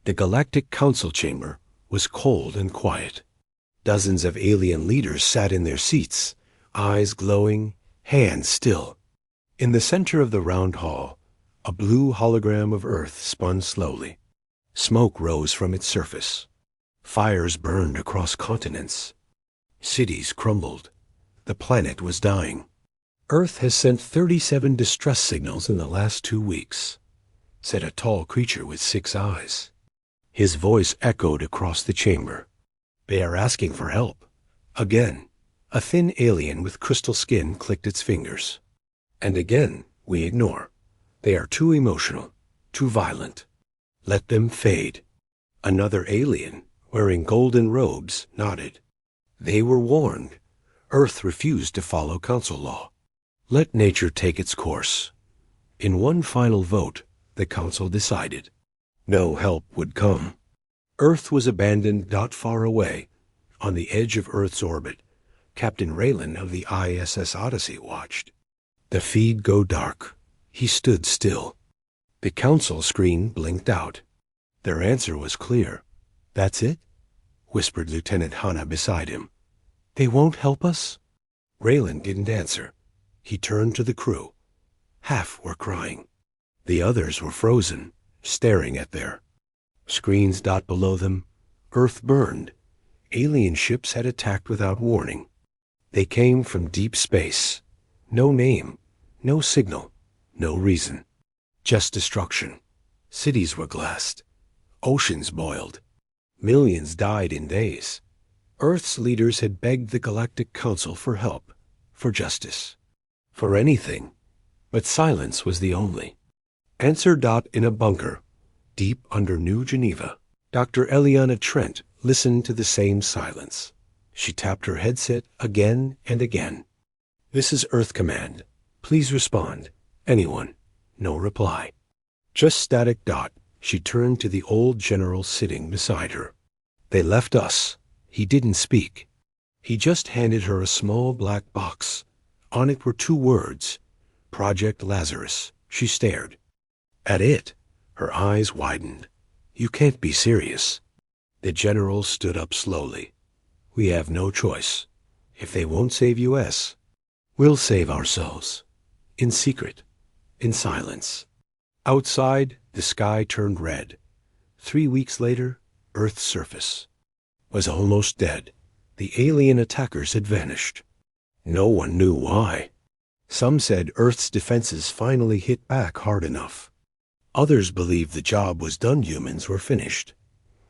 The Galactic Council chamber was cold and quiet. Dozens of alien leaders sat in their seats, eyes glowing, hands still. In the center of the round hall, a blue hologram of Earth spun slowly. Smoke rose from its surface. Fires burned across continents. Cities crumbled. The planet was dying. Earth has sent 37 distress signals in the last 2 weeks, said a tall creature with 6 eyes. His voice echoed across the chamber. They are asking for help. Again, a thin alien with crystal skin clicked its fingers. And again, we ignore. They are too emotional, too violent. Let them fade. Another alien, wearing golden robes, nodded. They were warned. Earth refused to follow council law. Let nature take its course. In one final vote, the council decided. No help would come. Earth was abandoned not far away. On the edge of Earth's orbit, Captain Raylan of the ISS Odyssey watched. The feed go dark. He stood still. The council screen blinked out. Their answer was clear. "That's it?" whispered Lieutenant Hanna beside him. "They won't help us?" Raylan didn't answer. He turned to the crew. Half were crying. The others were frozen, staring at their screens. Below them, Earth burned. Alien ships had attacked without warning. They came from deep space. No name, no signal, no reason. Just destruction. Cities were glassed. Oceans boiled. Millions died in days. Earth's leaders had begged the Galactic Council for help, for justice, for anything. But silence was the only answer. In a bunker, deep under New Geneva, Dr. Eliana Trent listened to the same silence. She tapped her headset again and again. "This is Earth Command. Please respond. Anyone?" No reply. Just static. She turned to the old general sitting beside her. "They left us." He didn't speak. He just handed her a small black box. On it were 2 words, Project Lazarus. She stared at it. Her eyes widened. "You can't be serious." The general stood up slowly. "We have no choice. If they won't save US, we'll save ourselves. In secret, in silence." Outside, the sky turned red. 3 weeks later, Earth's surface was almost dead. The alien attackers had vanished. No one knew why. Some said Earth's defenses finally hit back hard enough. Others believed the job was done. Humans were finished.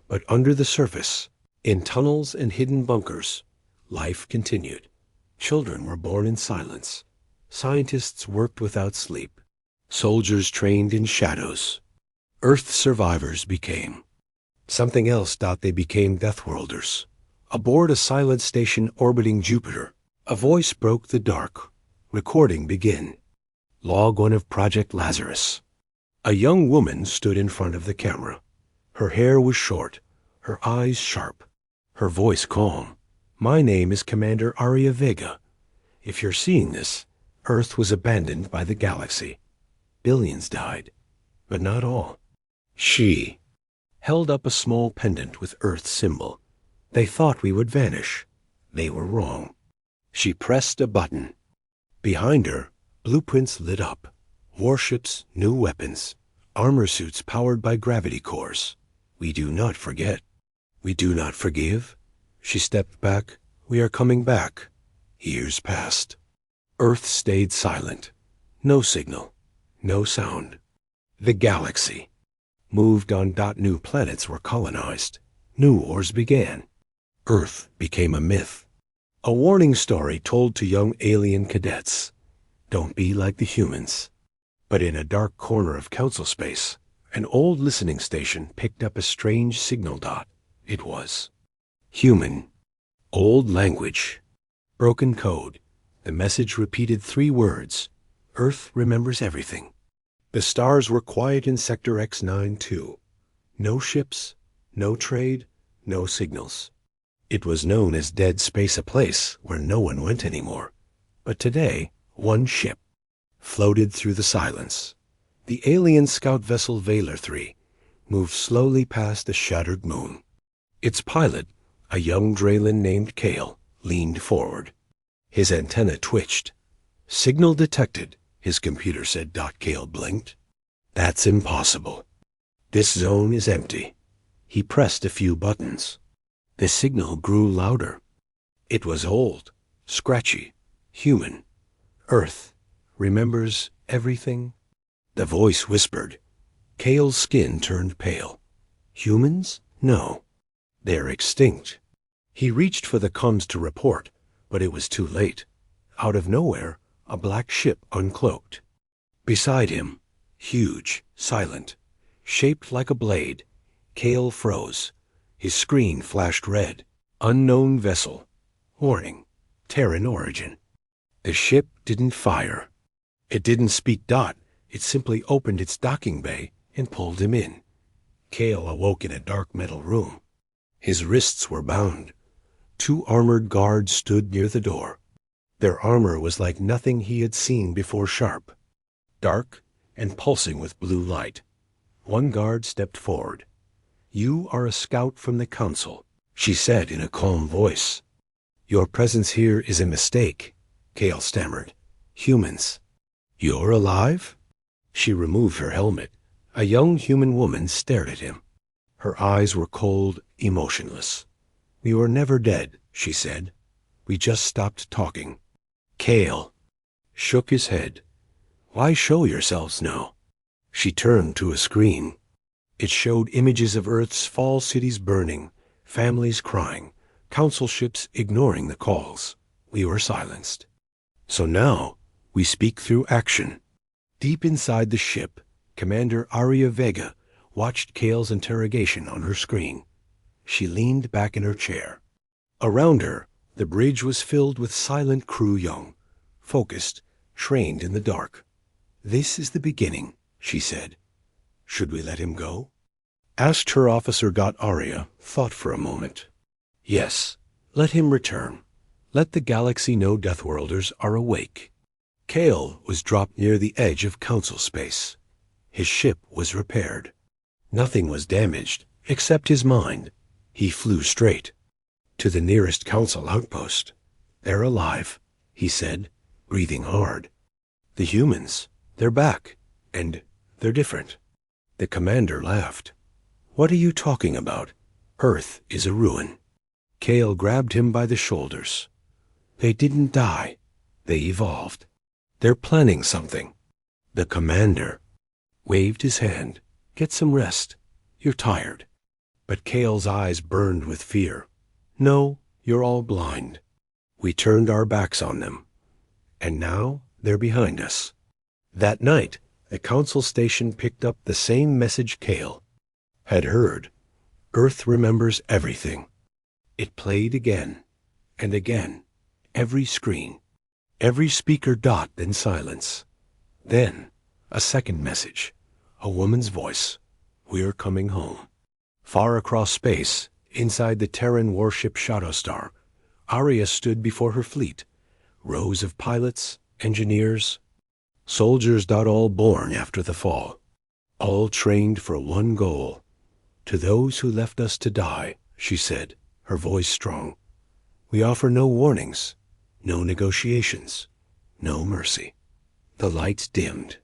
But under the surface, in tunnels and hidden bunkers, life continued. Children were born in silence. Scientists worked without sleep. Soldiers trained in shadows. Earth survivors became something else. They became Deathworlders. Aboard a silent station orbiting Jupiter, a voice broke the dark. "Recording begin. Log 1 of Project Lazarus." A young woman stood in front of the camera. Her hair was short, her eyes sharp, her voice calm. "My name is Commander Aria Vega. If you're seeing this, Earth was abandoned by the galaxy. Billions died, but not all." She held up a small pendant with Earth's symbol. "They thought we would vanish. They were wrong." She pressed a button. Behind her, blueprints lit up. Warships, new weapons, armor suits powered by gravity cores. "We do not forget. We do not forgive." She stepped back. "We are coming back." Years passed. Earth stayed silent. No signal, no sound. The galaxy moved on. New planets were colonized. New wars began. Earth became a myth. A warning story told to young alien cadets. Don't be like the humans. But in a dark corner of council space, an old listening station picked up a strange signal. It was human. Old language. Broken code. The message repeated 3 words. Earth remembers everything. The stars were quiet in Sector X92. No ships, no trade, no signals. It was known as Dead Space, a place where no one went anymore. But today, one ship floated through the silence. The alien scout vessel Valor 3, moved slowly past the shattered moon. Its pilot, a young Draylen named Kale, leaned forward. His antenna twitched. "Signal detected," his computer said. Kale blinked. "That's impossible. This zone is empty." He pressed a few buttons. The signal grew louder. It was old, scratchy, human. "Earth remembers everything?" The voice whispered. Kale's skin turned pale. "Humans? No. They're extinct." He reached for the comms to report, but it was too late. Out of nowhere, a black ship uncloaked. Beside him, huge, silent, shaped like a blade, Kale froze. His screen flashed red. "Unknown vessel. Warning. Terran origin." The ship didn't fire. It didn't speak. It simply opened its docking bay and pulled him in. Kale awoke in a dark metal room. His wrists were bound. 2 armored guards stood near the door. Their armor was like nothing he had seen before. Sharp, dark, and pulsing with blue light. One guard stepped forward. "You are a scout from the Council," she said in a calm voice. "Your presence here is a mistake," Kale stammered. "Humans." "You're alive?" She removed her helmet. A young human woman stared at him. Her eyes were cold, emotionless. "We were never dead," she said. "We just stopped talking." Kale shook his head. "Why show yourselves now?" She turned to a screen. It showed images of Earth's fall cities burning, families crying, council ships ignoring the calls. We were silenced. "So now we speak through action." Deep inside the ship, Commander Aria Vega watched Kale's interrogation on her screen. She leaned back in her chair. Around her, the bridge was filled with silent crew, young, focused, trained in the dark. "This is the beginning," she said. "Should we let him go?" Asked her officer. Aria thought for a moment. "Yes, let him return. Let the galaxy know Deathworlders are awake." Kale was dropped near the edge of council space. His ship was repaired. Nothing was damaged except his mind. He flew straight to the nearest council outpost. "They're alive," he said, breathing hard. "The humans, they're back, and they're different." The commander laughed. "What are you talking about? Earth is a ruin." Kale grabbed him by the shoulders. "They didn't die. They evolved. They're planning something." The commander waved his hand. "Get some rest. You're tired." But Kale's eyes burned with fear. "No, you're all blind. We turned our backs on them. And now they're behind us." That night, a council station picked up the same message Kale had heard. "Earth remembers everything." It played again and again. Every screen, every speaker. Then silence. Then a second message. A woman's voice. "We're coming home." Far across space, inside the Terran warship Shadowstar, Aria stood before her fleet. Rows of pilots, engineers, soldiers. All born after the fall. All trained for one goal. "To those who left us to die," she said, her voice strong, "we offer no warnings, no negotiations, no mercy." The lights dimmed.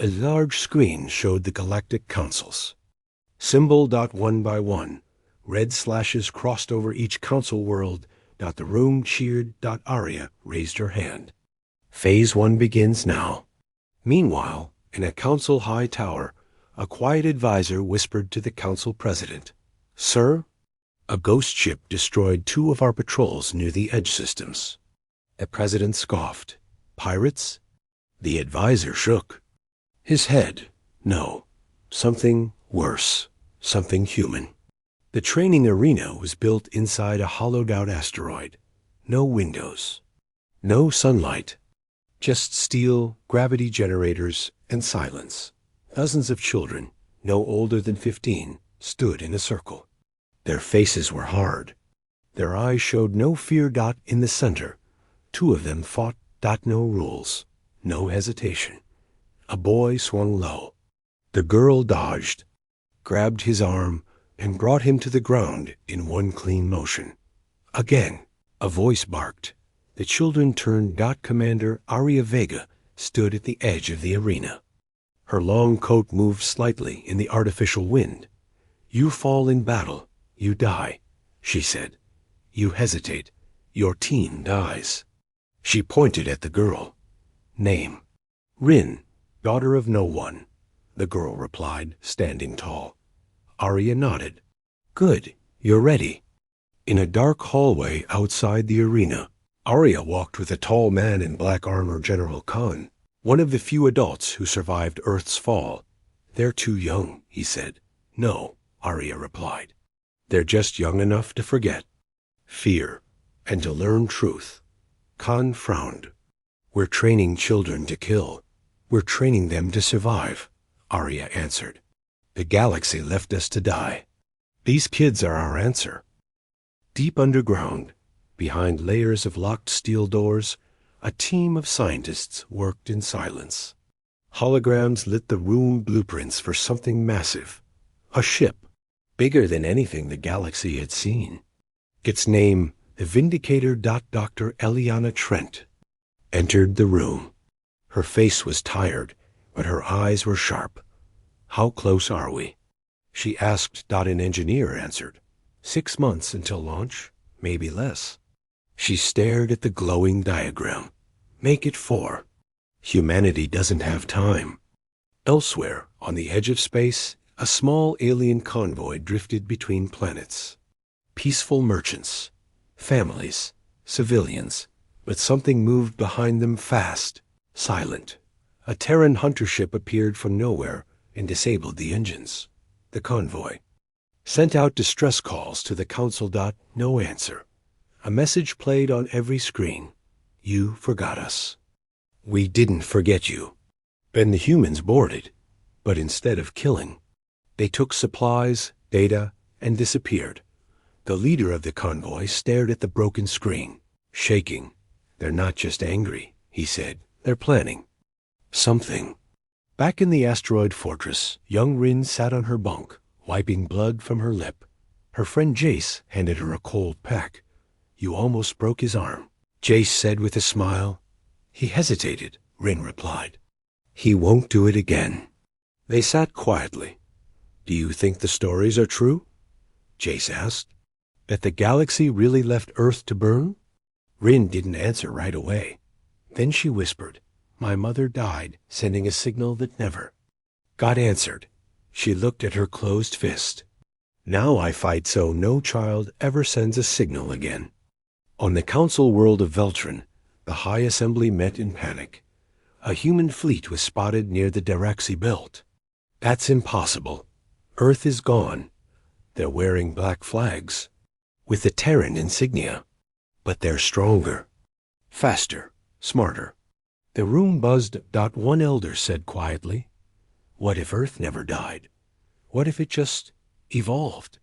A large screen showed the galactic councils. Symbol. One by one, red slashes crossed over each council world. The room cheered. Aria raised her hand. "Phase 1 begins now." Meanwhile, in a council high tower, a quiet advisor whispered to the council president. "Sir, a ghost ship destroyed 2 of our patrols near the edge systems." The president scoffed. "Pirates?" The advisor shook his head. "No, something worse, something human." The training arena was built inside a hollowed-out asteroid. No windows, no sunlight, just steel, gravity generators, and silence. Dozens of children, no older than 15, stood in a circle. Their faces were hard. Their eyes showed no fear. In the center, 2 of them fought. No rules, no hesitation. A boy swung low. The girl dodged. grabbed his arm, and brought him to the ground in one clean motion. Again, a voice barked. The children turned. Commander Aria Vega stood at the edge of the arena. Her long coat moved slightly in the artificial wind. "You fall in battle, you die," she said. "You hesitate, your team dies." She pointed at the girl. "Name?" "Rin, daughter of no one," the girl replied, standing tall. Arya nodded. "Good, you're ready." In a dark hallway outside the arena, Arya walked with a tall man in black armor, General Khan, one of the few adults who survived Earth's fall. "They're too young," he said. "No," Arya replied. "They're just young enough to forget fear and to learn truth." Khan frowned. "We're training children to kill. We're training them to survive," Arya answered. "The galaxy left us to die. These kids are our answer." Deep underground, behind layers of locked steel doors, a team of scientists worked in silence. Holograms lit the room blueprints for something massive. A ship, bigger than anything the galaxy had seen. Its name, the Vindicator. Dr. Eliana Trent entered the room. Her face was tired, but her eyes were sharp. "How close are we?" she asked. An engineer answered. 6 months until launch, maybe less." She stared at the glowing diagram. "Make it 4. Humanity doesn't have time." Elsewhere, on the edge of space, a small alien convoy drifted between planets. Peaceful merchants, families, civilians, but something moved behind them fast, silent. A Terran hunter ship appeared from nowhere and disabled the engines. The convoy sent out distress calls to the Council. No answer. A message played on every screen. "You forgot us." "We didn't forget you." Then the humans boarded, but instead of killing, they took supplies, data, and disappeared. The leader of the convoy stared at the broken screen, shaking. "They're not just angry," he said. "They're planning something." Back in the asteroid fortress, young Rin sat on her bunk, wiping blood from her lip. Her friend Jace handed her a cold pack. "You almost broke his arm," Jace said with a smile. "He hesitated," Rin replied. "He won't do it again." They sat quietly. "Do you think the stories are true?" Jace asked. "That the galaxy really left Earth to burn?" Rin didn't answer right away. Then she whispered, "My mother died, sending a signal that never got answered." She looked at her closed fist. "Now I fight so no child ever sends a signal again." On the council world of Veltron, the High Assembly met in panic. A human fleet was spotted near the Daraxi belt. "That's impossible. Earth is gone. They're wearing black flags with the Terran insignia. But they're stronger, faster, smarter." The room buzzed. One elder said quietly, "What if Earth never died? What if it just evolved?"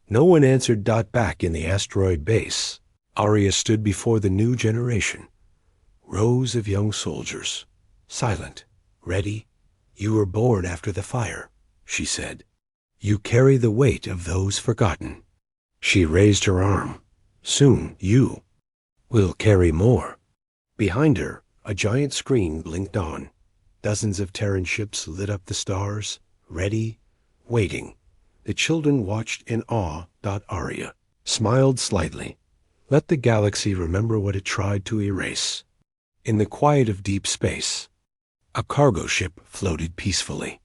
No one answered. Back in the asteroid base, Arya stood before the new generation. Rows of young soldiers, silent, ready. "You were born after the fire," she said. "You carry the weight of those forgotten." She raised her arm. "Soon you will carry more." Behind her, a giant screen blinked on. Dozens of Terran ships lit up the stars, ready, waiting. The children watched in awe. Arya smiled slightly. Let the galaxy remember what it tried to erase. In the quiet of deep space, a cargo ship floated peacefully.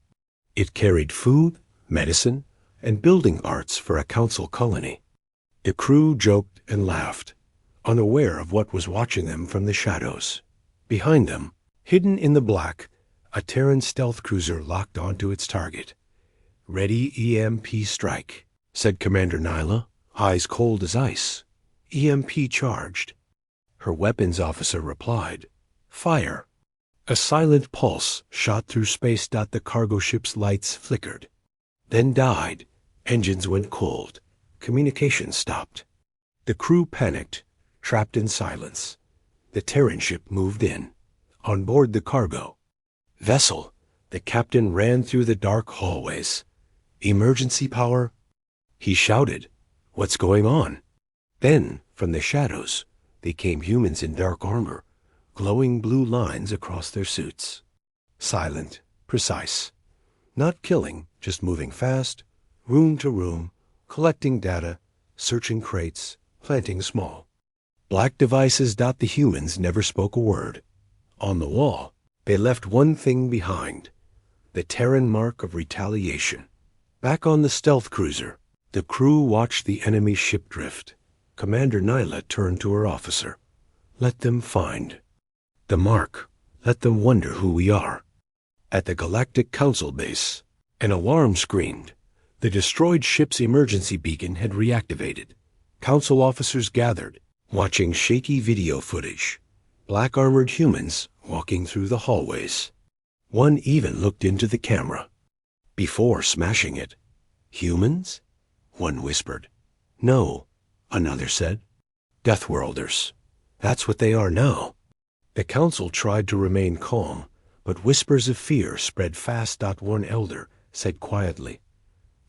It carried food, medicine, and building parts for a council colony. The crew joked and laughed, unaware of what was watching them from the shadows. Behind them, hidden in the black, a Terran stealth cruiser locked onto its target. "Ready EMP strike," said Commander Nyla, eyes cold as ice. "EMP charged." Her weapons officer replied, "Fire." A silent pulse shot through space. The cargo ship's lights flickered, then died. Engines went cold. Communication stopped. The crew panicked, trapped in silence. The Terran ship moved in. On board the cargo vessel, the captain ran through the dark hallways. Emergency power? He shouted. What's going on? Then, from the shadows, they came humans in dark armor, glowing blue lines across their suits. Silent, precise. Not killing, just moving fast, room to room, collecting data, searching crates, planting small. Black devices. The humans never spoke a word. On the wall, they left one thing behind, the Terran mark of retaliation. Back on the stealth cruiser, the crew watched the enemy ship drift. Commander Nyla turned to her officer. Let them find the mark. Let them wonder who we are. At the Galactic Council base, an alarm screamed. The destroyed ship's emergency beacon had reactivated. Council officers gathered, watching shaky video footage. Black-armored humans walking through the hallways. One even looked into the camera. Before smashing it. Humans? One whispered. No, another said. Deathworlders. That's what they are now. The council tried to remain calm, but whispers of fear spread fast. One elder said quietly,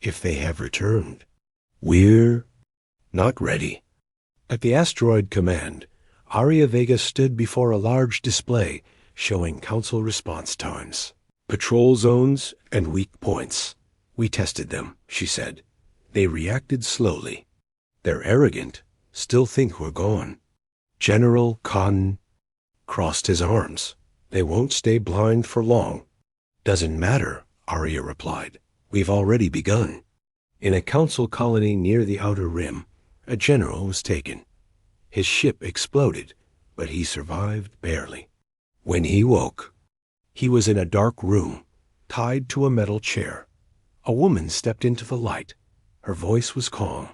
if they have returned, we're not ready. At the asteroid command, Aria Vega stood before a large display showing council response times, patrol zones, and weak points. We tested them, she said. They reacted slowly. They're arrogant, still think we're gone. General Khan crossed his arms. They won't stay blind for long. Doesn't matter, Aria replied. We've already begun. In a council colony near the outer rim, a general was taken. His ship exploded, but he survived barely. When he woke, he was in a dark room, tied to a metal chair. A woman stepped into the light. Her voice was calm,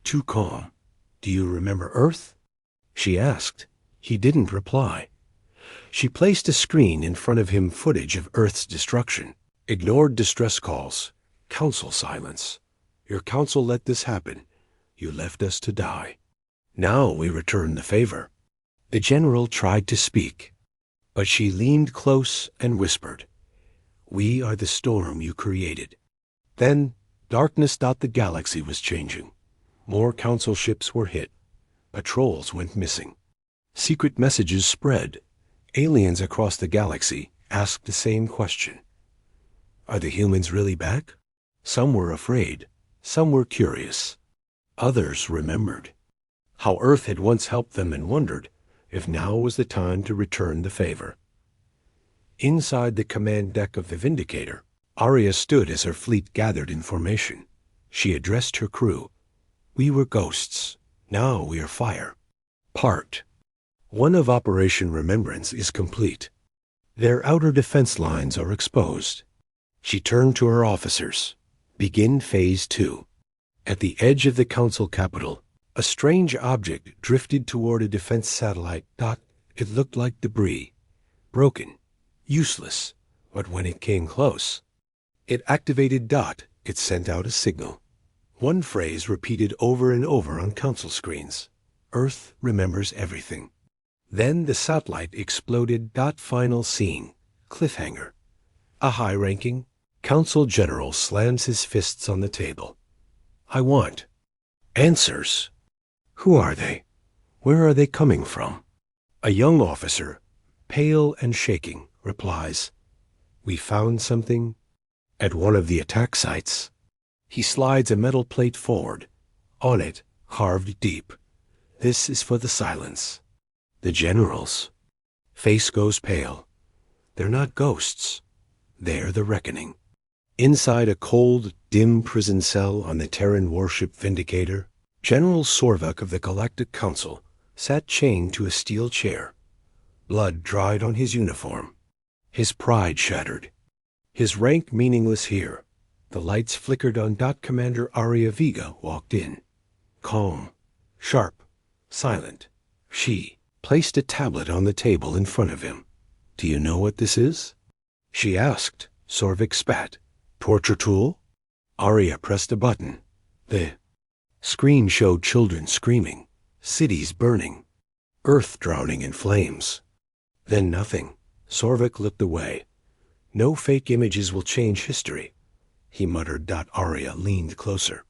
too calm. Do you remember Earth? She asked. He didn't reply. She placed a screen in front of him, footage of Earth's destruction. Ignored distress calls. Council silence. Your council let this happen. You left us to die. Now we return the favor. The general tried to speak, but she leaned close and whispered, we are the storm you created. Then, darkness. The galaxy was changing. More council ships were hit. Patrols went missing. Secret messages spread. Aliens across the galaxy asked the same question. Are the humans really back? Some were afraid. Some were curious. Others remembered how Earth had once helped them and wondered if now was the time to return the favor. Inside the command deck of the Vindicator, Aria stood as her fleet gathered in formation. She addressed her crew. We were ghosts. Now we are fire. Part 1 of Operation Remembrance is complete. Their outer defense lines are exposed. She turned to her officers. Begin Phase 2. At the edge of the council capital, a strange object drifted toward a defense satellite. It looked like debris. Broken. Useless. But when it came close, it activated. It sent out a signal. One phrase repeated over and over on council screens. Earth remembers everything. Then the satellite exploded. Final scene. Cliffhanger. A high-ranking council general slams his fists on the table. I want answers. Who are they? Where are they coming from? A young officer, pale and shaking, replies, we found something at one of the attack sites. He slides a metal plate forward. On it, carved deep, this is for the silence. The general's face goes pale. They're not ghosts. They're the reckoning. Inside a cold, dim prison cell on the Terran warship Vindicator, General Sorvak of the Galactic Council sat chained to a steel chair. Blood dried on his uniform. His pride shattered. His rank meaningless here. The lights flickered on. Commander Aria Vega walked in. Calm, sharp, silent. She placed a tablet on the table in front of him. Do you know what this is? She asked. Sorvik spat. Torture tool? Aria pressed a button. The screen showed children screaming, cities burning, Earth drowning in flames. Then nothing. Sorvik looked away. No fake images will change history. he muttered. Arya leaned closer.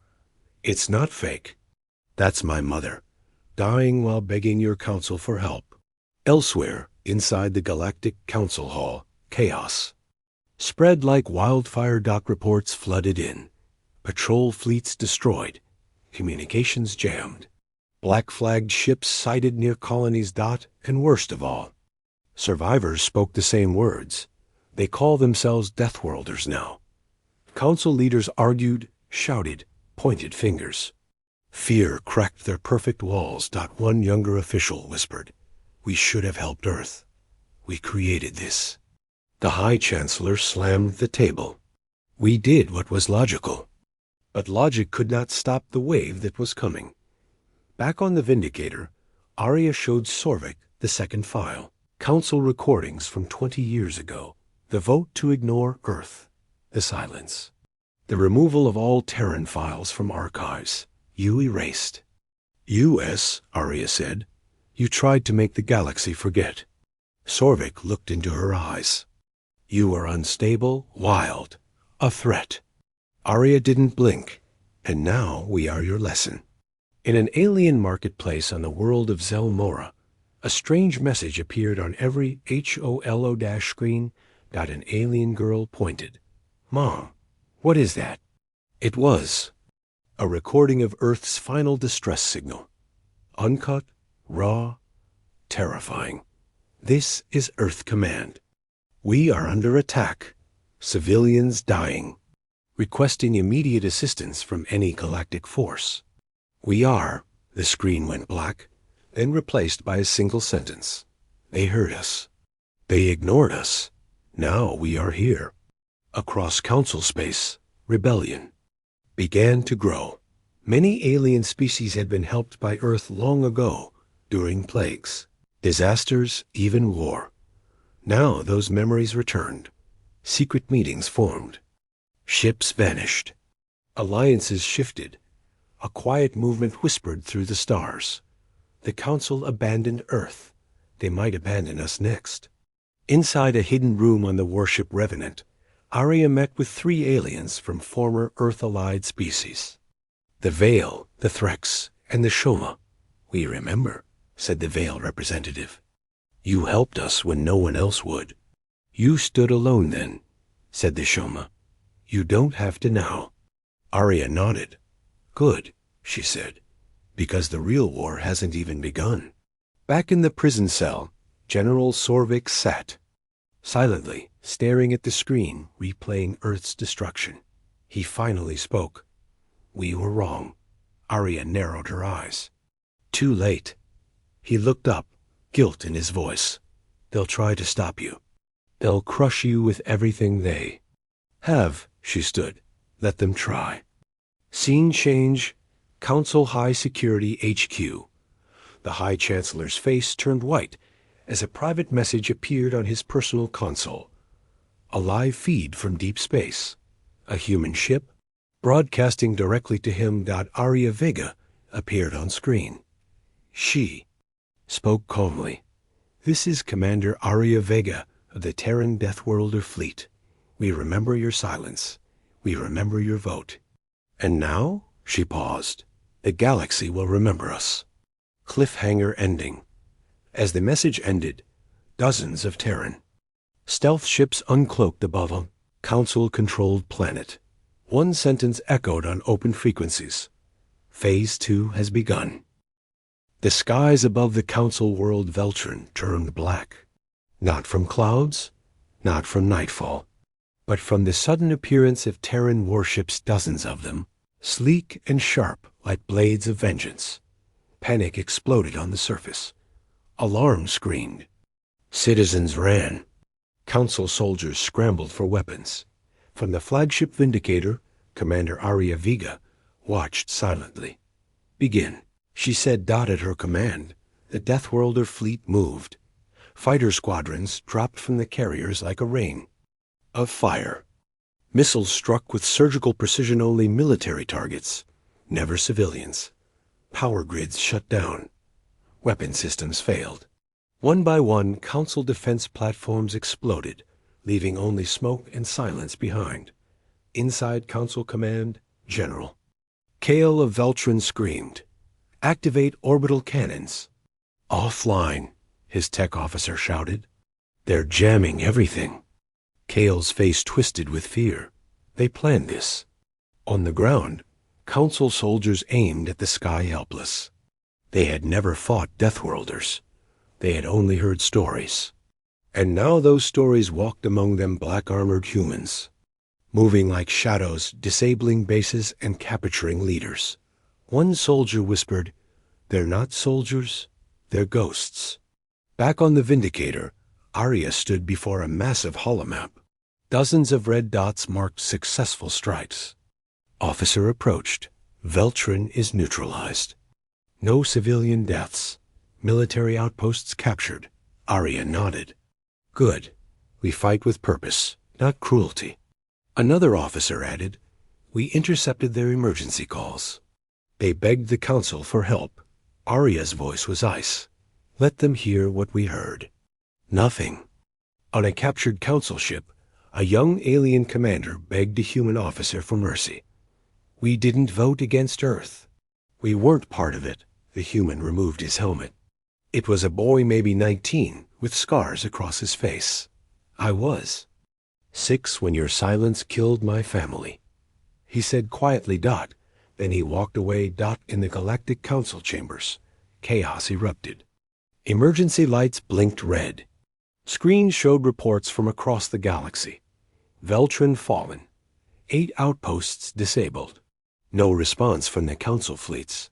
It's not fake. That's my mother, dying while begging your council for help. Elsewhere, inside the Galactic Council Hall, chaos spread like wildfire. Reports flooded in. Patrol fleets destroyed. Communications jammed. Black-flagged ships sighted near colonies. And worst of all, survivors spoke the same words. They call themselves Deathworlders now. Council leaders argued, shouted, pointed fingers. Fear cracked their perfect walls. One younger official whispered, "We should have helped Earth. We created this." The High Chancellor slammed the table. "We did what was logical." But logic could not stop the wave that was coming. Back on the Vindicator, Arya showed Sorvik the second file. Council recordings from 20 years ago. The vote to ignore Earth. The silence. The removal of all Terran files from archives. You erased. "U.S.," Arya said. "You tried to make the galaxy forget." Sorvik looked into her eyes. "You are unstable, wild, a threat." Arya didn't blink. "And now we are your lesson." In an alien marketplace on the world of Zelmora, a strange message appeared on every HOLO- screen. An alien girl pointed. "Mom, what is that?" It was a recording of Earth's final distress signal. Uncut, raw, terrifying. "This is Earth Command. We are under attack. Civilians dying. Requesting immediate assistance from any galactic force." "We are." The screen went black, then replaced by a single sentence. "They heard us. They ignored us. Now we are here." Across council space, rebellion began to grow. Many alien species had been helped by Earth long ago, during plagues, disasters, even war. Now those memories returned. Secret meetings formed. Ships vanished. Alliances shifted. A quiet movement whispered through the stars. The Council abandoned Earth. They might abandon us next. Inside a hidden room on the warship Revenant, Arya met with 3 aliens from former Earth-allied species. The Veil, the Threx, and the Shoma. "We remember," said the Veil representative. "You helped us when no one else would." "You stood alone then," said the Shoma. "You don't have to now." Arya nodded. "Good," she said, "because the real war hasn't even begun." Back in the prison cell, General Sorvik sat, silently staring at the screen, replaying Earth's destruction. He finally spoke. "We were wrong." Arya narrowed her eyes. "Too late." He looked up, guilt in his voice. "They'll try to stop you. They'll crush you with everything they have." She stood. "Let them try." Scene change. Council High Security HQ. The High Chancellor's face turned white as a private message appeared on his personal console. A live feed from deep space. A human ship, broadcasting directly to him. Arya Vega appeared on screen. She spoke calmly. "This is Commander Arya Vega of the Terran Deathworlder fleet. We remember your silence. We remember your vote. And now," she paused, "the galaxy will remember us." Cliffhanger ending. As the message ended, dozens of Terran stealth ships uncloaked above a Council-controlled planet. One sentence echoed on open frequencies. Phase 2 has begun. The skies above the Council world Veltron turned black. Not from clouds, not from nightfall, but from the sudden appearance of Terran warships, dozens of them, sleek and sharp like blades of vengeance. Panic exploded on the surface. Alarms screamed. Citizens ran. Council soldiers scrambled for weapons. From the flagship Vindicator, Commander Arya Vega watched silently. "Begin," she said. At her command, the Deathworlder fleet moved. Fighter squadrons dropped from the carriers like a rain of fire. Missiles struck with surgical precision only military targets, never civilians. Power grids shut down. Weapon systems failed. One by one, Council defense platforms exploded, leaving only smoke and silence behind. Inside Council Command, General. Kale of Veltrin screamed, "Activate orbital cannons." "Offline," his tech officer shouted. "They're jamming everything." Kale's face twisted with fear. They planned this. On the ground, Council soldiers aimed at the sky helpless. They had never fought Deathworlders. They had only heard stories. And now those stories walked among them black-armored humans, moving like shadows, disabling bases and capturing leaders. One soldier whispered, "They're not soldiers, they're ghosts." Back on the Vindicator, Arya stood before a massive holomap. Dozens of red dots marked successful strikes. Officer approached. "Veltrin is neutralized. No civilian deaths. Military outposts captured." Arya nodded. "Good. We fight with purpose, not cruelty." Another officer added, "We intercepted their emergency calls. They begged the Council for help." Arya's voice was ice. "Let them hear what we heard." Nothing. On a captured Council ship, a young alien commander begged a human officer for mercy. "We didn't vote against Earth. We weren't part of it." The human removed his helmet. It was a boy maybe 19, with scars across his face. "I was 6 when your silence killed my family," he said quietly. Then he walked away. In the Galactic Council chambers, chaos erupted. Emergency lights blinked red. Screens showed reports from across the galaxy. Veltrin fallen. 8 outposts disabled. No response from the Council fleets.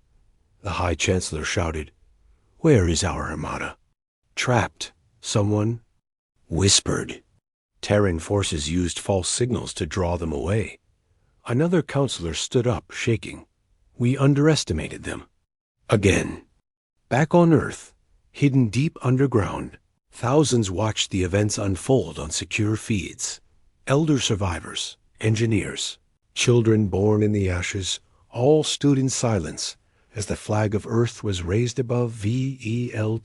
The High Chancellor shouted, "Where is our armada?" "Trapped," someone whispered. Terran forces used false signals to draw them away. Another counselor stood up, shaking. "We underestimated them." Again. Back on Earth, hidden deep underground, thousands watched the events unfold on secure feeds. Elder survivors, engineers, children born in the ashes, all stood in silence as the flag of Earth was raised above VELT.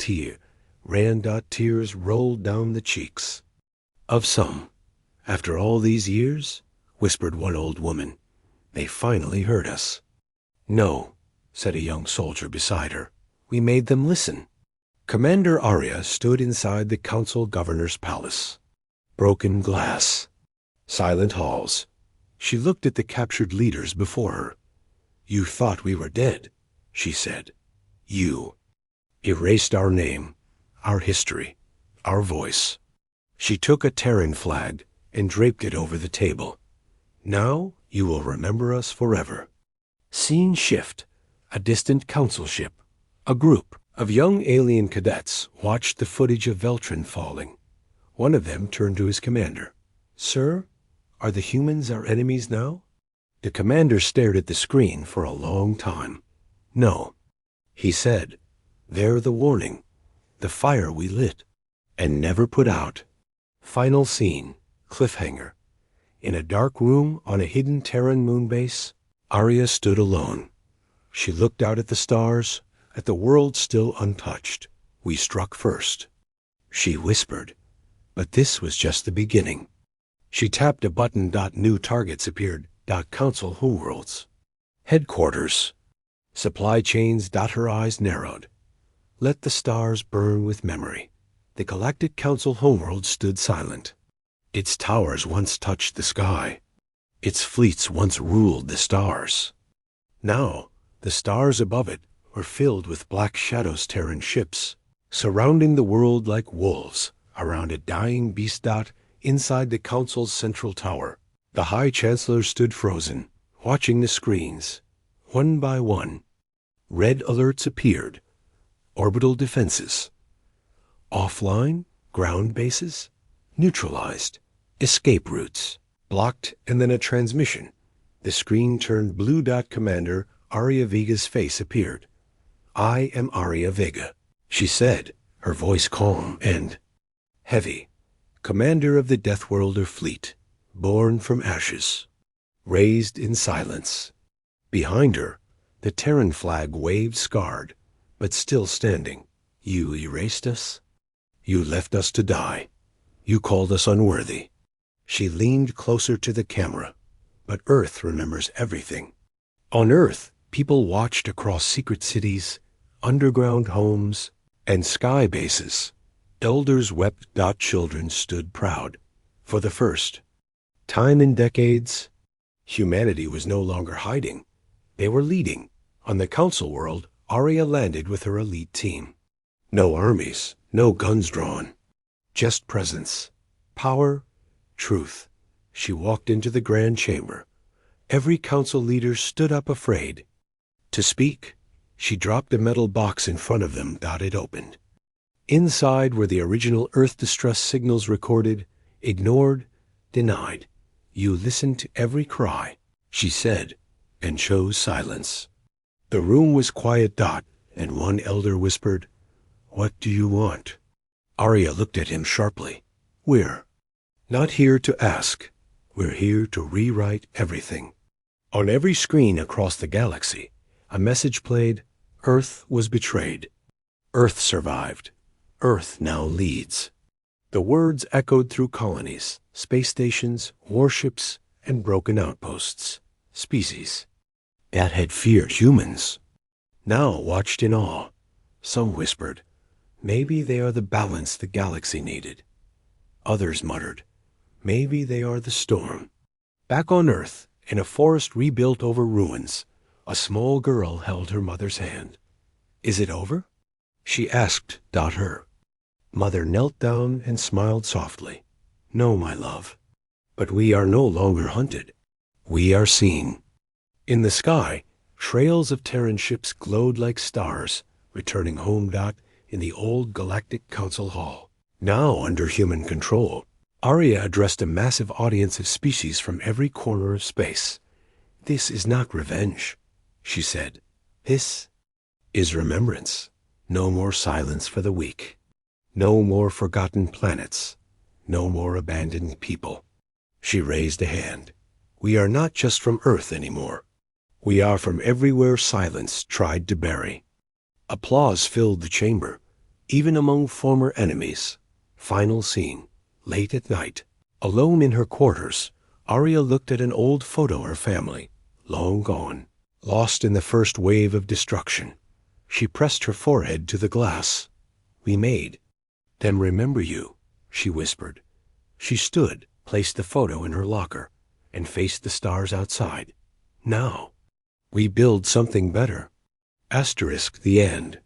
Tears rolled down the cheeks of some. "After all these years," whispered one old woman, "they finally heard us." "No," said a young soldier beside her. "We made them listen." Commander Arya stood inside the Council Governor's palace. Broken glass. Silent halls. She looked at the captured leaders before her. "You thought we were dead," she said. "You erased our name, our history, our voice." She took a Terran flag and draped it over the table. "Now you will remember us forever." Scene shift. A distant Council ship. A group of young alien cadets watched the footage of Veltrin falling. One of them turned to his commander. "Sir, are the humans our enemies now?" The commander stared at the screen for a long time. "No," he said. "They're the warning, the fire we lit and never put out." Final scene. Cliffhanger. In a dark room on a hidden Terran moon base, Arya stood alone. She looked out at the stars, at the world still untouched. "We struck first," she whispered. But this was just the beginning. She tapped a button. New targets appeared. Council homeworlds. Headquarters. Supply chains. Her eyes narrowed. Let the stars burn with memory. The Galactic Council homeworld stood silent. Its towers once touched the sky. Its fleets once ruled the stars. Now, the stars above it were filled with black shadows. Terran ships, surrounding the world like wolves around a dying beast. Inside the Council's central tower, the High Chancellor stood frozen, watching the screens. One by one, red alerts appeared. Orbital defenses. Offline, ground bases, neutralized. Escape routes, blocked, and then a transmission. The screen turned blue. Commander Arya Vega's face appeared. "I am Arya Vega," she said, her voice calm and heavy. "Commander of the Deathworlder fleet, born from ashes, raised in silence." Behind her, the Terran flag waved, scarred, but still standing. "You erased us. You left us to die. You called us unworthy." She leaned closer to the camera. but Earth remembers everything. On Earth, people watched across secret cities, underground homes, and sky bases. Elders wept. Children stood proud. For the first time in decades, humanity was no longer hiding. They were leading. On the council world, Arya landed with her elite team. No armies, no guns drawn. Just presence, power, truth. She walked into the grand chamber. Every council leader stood up afraid to speak. She dropped a metal box in front of them. It opened. Inside were the original Earth distress signals recorded, ignored, denied. You listened to every cry, she said, and chose silence. The room was quiet. And one elder whispered, "What do you want?" Arya looked at him sharply. "We're not here to ask. We're here to rewrite everything." On every screen across the galaxy, a message played. Earth was betrayed. Earth survived. Earth now leads. The words echoed through colonies, space stations, warships, and broken outposts. Species that had feared humans now watched in awe. Some whispered, "Maybe they are the balance the galaxy needed." Others muttered, "Maybe they are the storm." Back on Earth, in a forest rebuilt over ruins, a small girl held her mother's hand. "Is it over?" she asked. Her mother knelt down and smiled softly. "No, my love. But we are no longer hunted. We are seen." In the sky, trails of Terran ships glowed like stars, returning home. In the old Galactic Council Hall, now under human control, Arya addressed a massive audience of species from every corner of space. "This is not revenge," she said. "This is remembrance. No more silence for the weak. No more forgotten planets. No more abandoned people." She raised a hand. "We are not just from Earth anymore. We are from everywhere silence tried to bury." Applause filled the chamber, even among former enemies. Final scene. Late at night, alone in her quarters, Arya looked at an old photo of her family, long gone, lost in the first wave of destruction. She pressed her forehead to the glass. "We made them remember you," she whispered. She stood, placed the photo in her locker, and faced the stars outside. "Now, we build something better." The end.